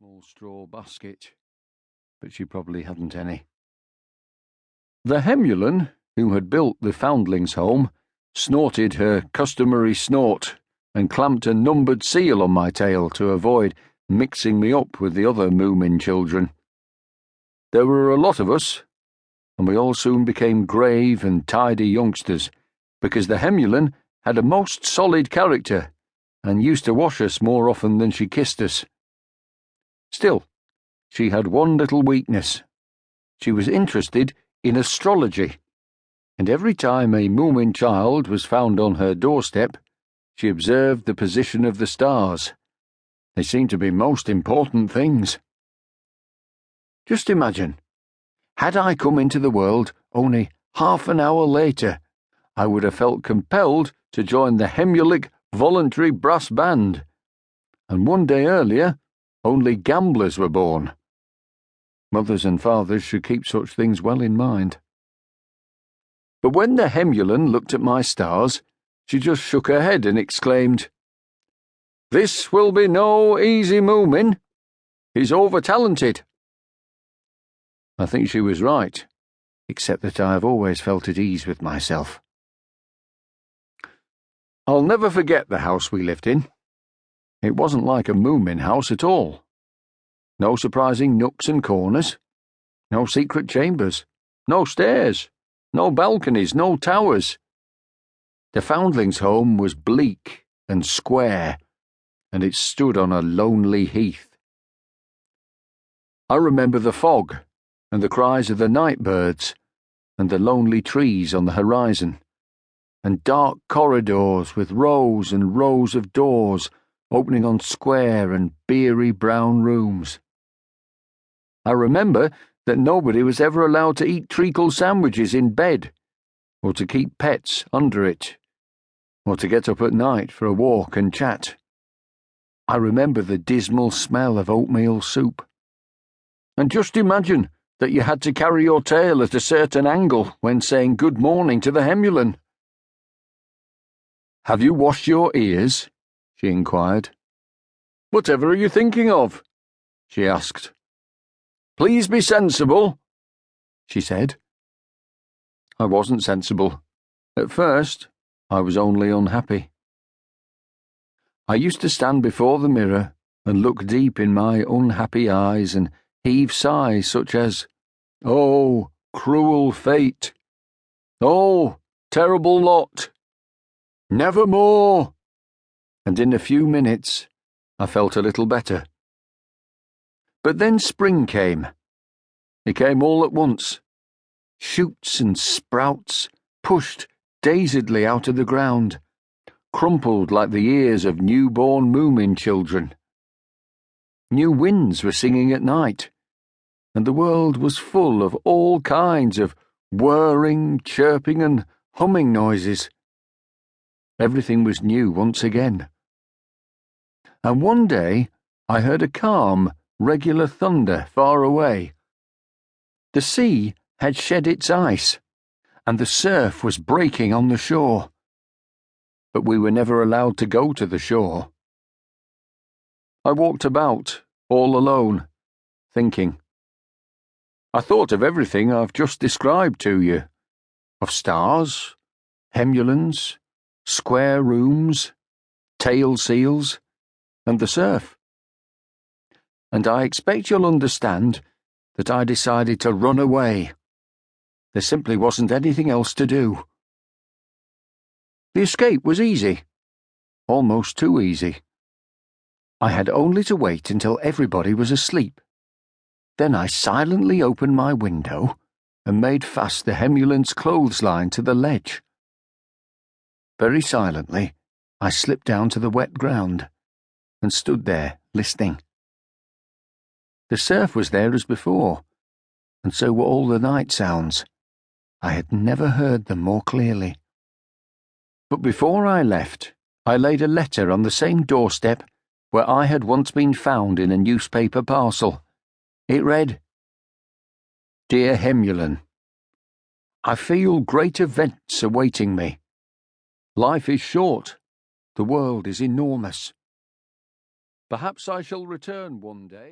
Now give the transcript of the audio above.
small straw basket, but she probably hadn't any. The Hemulan, who had built the foundlings' home, snorted her customary snort and clamped a numbered seal on my tail to avoid mixing me up with the other Moomin children. There were a lot of us, and we all soon became grave and tidy youngsters, because the Hemulan had a most solid character and used to wash us more often than she kissed us. Still, she had one little weakness. She was interested in astrology, and every time a Moomin child was found on her doorstep, she observed the position of the stars. They seemed to be most important things. Just imagine, had I come into the world only half an hour later, I would have felt compelled to join the Hemulic Voluntary Brass Band, and one day earlier, only gamblers were born. Mothers and fathers should keep such things well in mind. But when the Hemulan looked at my stars, she just shook her head and exclaimed, "This will be no easy Moomin. He's over-talented." I think she was right, except that I have always felt at ease with myself. I'll never forget the house we lived in. It wasn't like a Moomin house at all. No surprising nooks and corners, no secret chambers, no stairs, no balconies, no towers. The foundling's home was bleak and square, and it stood on a lonely heath. I remember the fog and the cries of the night birds and the lonely trees on the horizon, and dark corridors with rows and rows of doors opening on square and beery brown rooms. I remember that nobody was ever allowed to eat treacle sandwiches in bed, or to keep pets under it, or to get up at night for a walk and chat. I remember the dismal smell of oatmeal soup. And just imagine that you had to carry your tail at a certain angle when saying good morning to the Hemulan. "Have you washed your ears?" she inquired. "Whatever are you thinking of?" she asked. "Please be sensible," she said. I wasn't sensible. At first, I was only unhappy. I used to stand before the mirror and look deep in my unhappy eyes and heave sighs such as, "Oh, cruel fate! Oh, terrible lot! Nevermore!" And in a few minutes, I felt a little better. But then spring came. It came all at once. Shoots and sprouts pushed dazedly out of the ground, crumpled like the ears of newborn Moomin children. New winds were singing at night, and the world was full of all kinds of whirring, chirping, and humming noises. Everything was new once again. And one day I heard a calm, regular thunder far away. The sea had shed its ice, and the surf was breaking on the shore. But we were never allowed to go to the shore. I walked about, all alone, thinking. I thought of everything I've just described to you, of stars, Hemulans, square rooms, tail seals, and the surf. And I expect you'll understand that I decided to run away. There simply wasn't anything else to do. The escape was easy, almost too easy. I had only to wait until everybody was asleep. Then I silently opened my window and made fast the Hemulan's clothesline to the ledge. Very silently, I slipped down to the wet ground and stood there, listening. The surf was there as before, and so were all the night sounds. I had never heard them more clearly. But before I left, I laid a letter on the same doorstep where I had once been found in a newspaper parcel. It read, "Dear Hemulan, I feel great events awaiting me. Life is short, the world is enormous. Perhaps I shall return one day."